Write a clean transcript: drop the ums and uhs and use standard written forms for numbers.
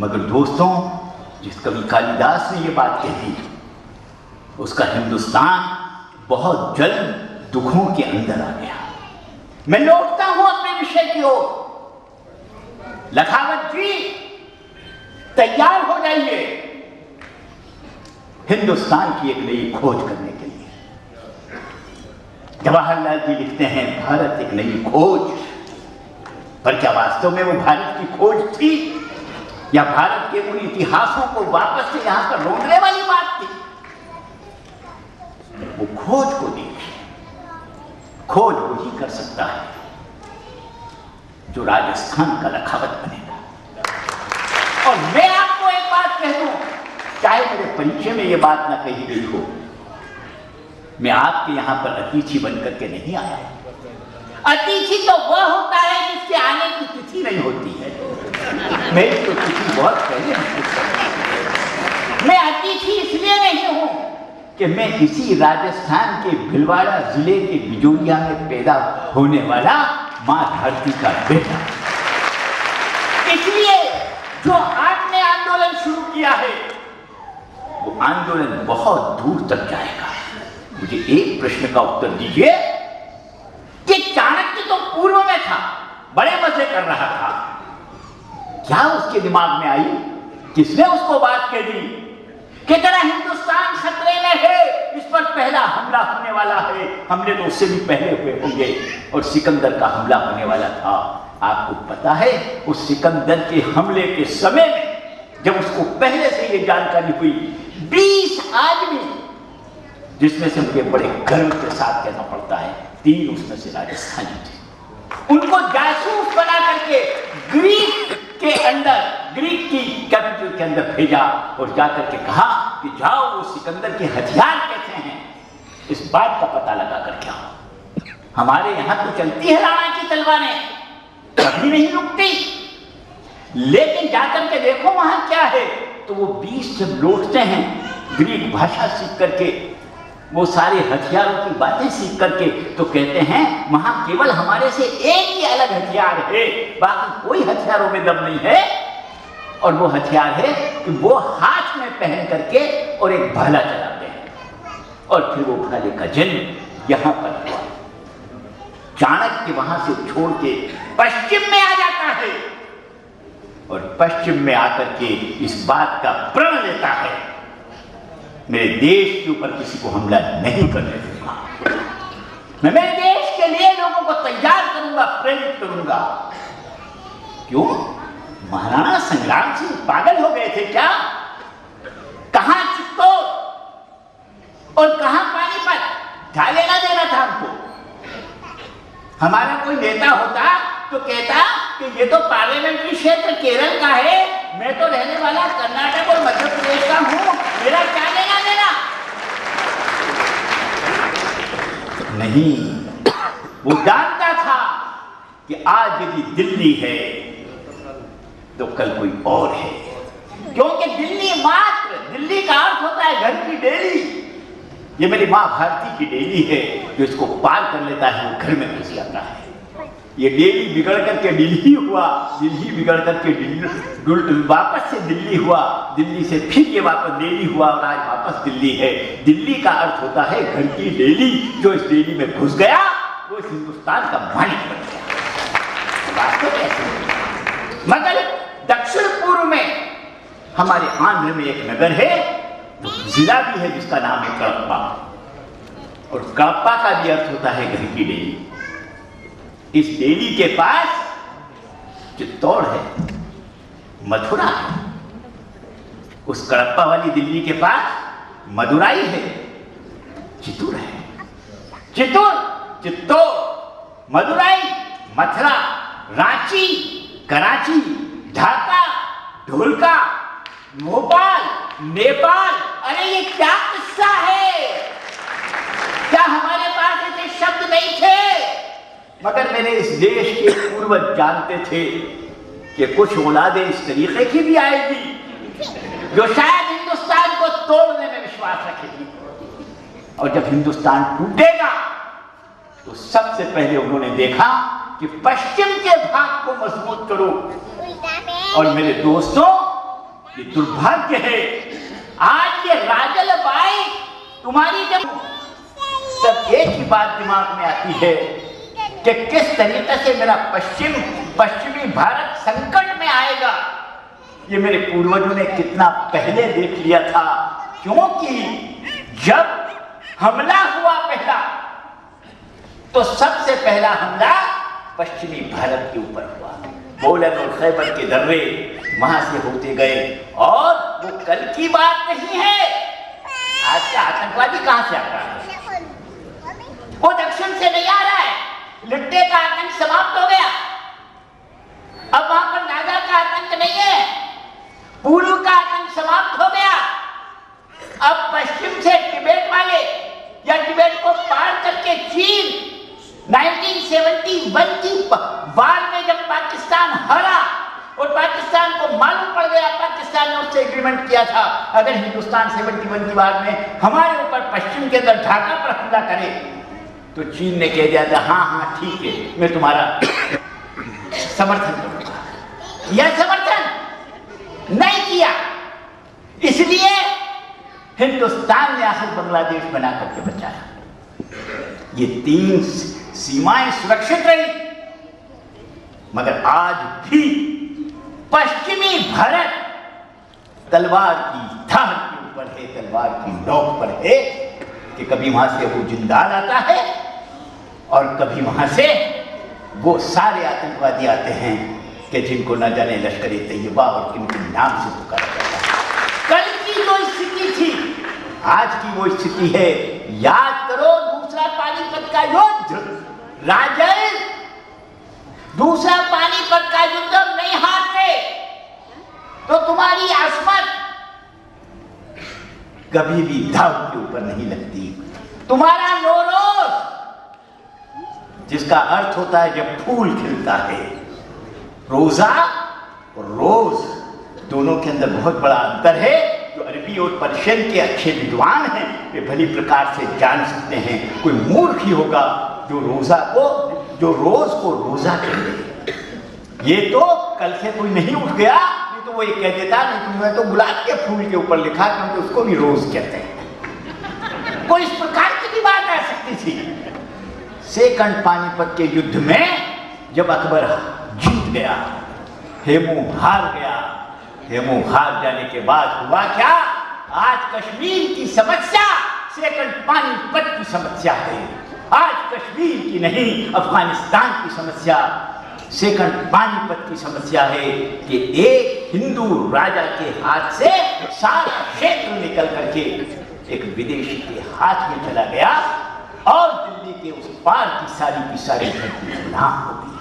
मगर दोस्तों, जिस कवि कालिदास ने ये बात कही, उसका हिंदुस्तान बहुत जल्द दुखों के अंदर आ गया। मैं लौटता हूं अपने विषय की ओर। लखावत जी, तैयार हो जाइए हिंदुस्तान की एक नई खोज करने के लिए। जवाहरलाल जी लिखते हैं, भारत एक नई खोज। पर क्या वास्तव में वो भारत की खोज थी, या भारत के उन इतिहासों को वापस से यहां पर रोकने वाली बात थी? वो खोज को देखिए। खोज वही कर सकता है जो राजस्थान का लखावत बनेगा। और मैं आपको एक बात कह दूं, चाहे मेरे परिचय में ये बात ना कही गई हो, मैं आपके यहां पर अतिथि बनकर के नहीं आया। अतिथि तो वह होता है जिसके आने की तिथि नहीं होती है। मेरी तो तिथि बहुत पहले है। मैं अतिथि इसलिए नहीं हूं कि मैं इसी राजस्थान के भिलवाड़ा जिले के बिजोरिया में पैदा होने वाला मां धरती का बेटा। इसलिए जो आपने आंदोलन शुरू किया है, वो आंदोलन बहुत दूर तक जाएगा। मुझे एक प्रश्न का उत्तर दीजिए कि चाणक्य तो पूर्व में था, बड़े मजे कर रहा था, क्या उसके दिमाग में आई? किसने उसको बात कह दी कि जरा हिंदुस्तान खतरे में है, इस पर पहला हमला होने वाला है, हमले तो उससे भी पहले हुए होंगे, और सिकंदर का हमला होने वाला था। आपको पता है, उस सिकंदर के हमले के समय में जब उसको पहले से ये जानकारी हुई, 20 आदमी, जिसमें से मुझे बड़े गर्व के साथ कहना पड़ता है 3 उसमें से राजस्थानी थे, उनको जासूस बना करके ग्रीक के अंदर, ग्रीक की कैपिटल के अंदर भेजा और जाकर के कहा कि जाओ वो सिकंदर के हथियार कैसे हैं, इस बात का पता लगा करके आओ। हमारे यहां तो चलती है राणा की तलवारें, कभी नहीं रुकती, लेकिन जाकर के देखो वहां क्या है। तो वो 20 जब लौटते हैं, ग्रीक भाषा सीख करके, वो सारे हथियारों की बातें सीख करके, तो कहते हैं वहां केवल हमारे से एक ही अलग हथियार है, बाकी कोई हथियारों में दम नहीं है। और वो हथियार है कि वो हाथ में पहन करके और एक भाला चलाते हैं, और फिर वो भाले का जन्म यहां पर हुआ। चाणक्य वहां से छोड़ के पश्चिम में आ जाता है, और पश्चिम में आकर के इस बात का प्रण लेता है, मेरे देश के ऊपर किसी को हमला नहीं करने दूंगा, मैं मेरे देश के लिए लोगों को तैयार करूंगा, प्रेरित करूंगा। क्यों? महाराणा संग्राम सिंह पागल हो गए थे क्या? कहां चित्तौड़ और कहां पानीपत, क्या लेना देना था हमको? हमारा कोई नेता होता तो कहता कि ये तो पार्लियामेंट्री क्षेत्र केरल का है, मैं तो रहने वाला कर्नाटक और मध्य प्रदेश का हूं, मेरा क्या लेना देना? नहीं, वो जानता था कि आज यदि दिल्ली है तो कल कोई और है, क्योंकि दिल्ली मात्र, दिल्ली का अर्थ होता है घर की डेली। ये मेरी माँ भारती की डेली है, जो इसको पार कर लेता है वो घर में घुस जाता है। ये डेली बिगड़ करके दिल्ली हुआ, दिल्ली बिगड़ करके वापस से दिल्ली हुआ, दिल्ली से फिर ये वापस दिल्ली हुआ, और आज वापस दिल्ली है। दिल्ली का अर्थ होता है घर की डेली। जो इस डेली में घुस गया वो इस हिंदुस्तान का मालिक बन गया। वास्तव में मगर दक्षिण पूर्व में हमारे आंध्र में एक नगर है, जिला भी है, जिसका नाम है कड़प्पा, और कड़प्पा का भी अर्थ होता है घर की डेली। इस डेली के पास चित्तौड़ है, मथुरा है, उस कड़प्पा वाली दिल्ली के पास मदुराई है, चित्तौड़ है। चित्तौड़, मदुराई, मथुरा, रांची, कराची, ढाका, ढोलका, भोपाल, नेपाल। अरे ये क्या किस्सा है? क्या हमारे पास ऐसे शब्द नहीं थे? मगर मेरे इस देश के पूर्वज जानते थे कि कुछ औलादें इस तरीके की भी आएगी जो शायद हिंदुस्तान को तोड़ने में विश्वास रखेगी, और जब हिंदुस्तान टूटेगा तो सबसे पहले उन्होंने देखा कि पश्चिम के भाग को मजबूत करो। और मेरे दोस्तों, ये दुर्भाग्य है। आज ये राजल बाई तुम्हारी जब तब एक ही बात दिमाग में आती है कि किस तरीके से मेरा पश्चिमी भारत संकट में आएगा। ये मेरे पूर्वजों ने कितना पहले देख लिया था, क्योंकि जब हमला हुआ पहला तो सबसे पहला हमला पश्चिमी भारत के ऊपर हुआ। बोलन और खैबर के दर्रे वहां से होते गए, और वो कल की बात नहीं है। आज का आतंकवादी कहां से आता है? वो दक्षिण से नहीं आ रहा है। लिट्टे का आतंक समाप्त हो गया, अब वहां पर नागा का आतंक नहीं है। पूर्व का आतंक समाप्त हो गया। अब पश्चिम से तिब्बत वाले या तिब्बत को पार करके चीन 1971 की वार में जब पाकिस्तान हारा और पाकिस्तान को मालूम पड़ गया, पाकिस्तान ने उससे एग्रीमेंट किया था अगर हिंदुस्तान 71 की वार में हमारे ऊपर पश्चिम के अंदर ढाका पर हमला करे तो चीन ने कह दिया था हाँ हाँ ठीक है, मैं तुम्हारा समर्थन करूंगा। यह समर्थन नहीं किया, इसलिए हिंदुस्तान ने आखिर बांग्लादेश बना करके बचाया। ये 3 सीमाएं सुरक्षित रही, मगर आज भी पश्चिमी भारत तलवार की धार के ऊपर है, तलवार की नोक पर है कि कभी वहां से वो जिंदाल आता है और कभी वहां से वो सारे आतंकवादी आते हैं कि जिनको न जाने लश्कर-ए तैयबा और किनके नाम से पुकारा जाता है। कल की जो स्थिति थी आज की वो स्थिति है। याद करो दूसरा पानीपत का युद्ध, राजन, दूसरा पानीपत का युद्ध नहीं हारते तो तुम्हारी आसमत कभी भी दाव के ऊपर नहीं लगती। तुम्हारा नौरोज, जिसका अर्थ होता है जब फूल खिलता है, रोजा और रोज दोनों के अंदर बहुत बड़ा अंतर है। जो अरबी और पर्शियन के अच्छे विद्वान हैं वे भली प्रकार से जान सकते हैं। कोई मूर्ख ही होगा जो रोज को रोजा कहते। ये तो कल से कोई नहीं उठ गया, नहीं तो वो ये कह देता नहीं मैं तो गुलाब के फूल के ऊपर लिखा क्योंकि उसको भी रोज कहते हैं। कोई इस प्रकार की भी बात आ सकती थी। सेकंड पानीपत के युद्ध में जब अकबर जीत गया, हेमू हार गया, हेमू हार जाने के बाद हुआ क्या? आज कश्मीर की समस्या सेकंड पानीपत की समस्या है। आज कश्मीर की नहीं, अफगानिस्तान की समस्या सेकंड पानीपत की समस्या है कि एक हिंदू राजा के हाथ से सारा क्षेत्र निकल करके एक विदेशी के हाथ में चला गया और दिल्ली के उस पार की सारी धरती गुलाम हो गई।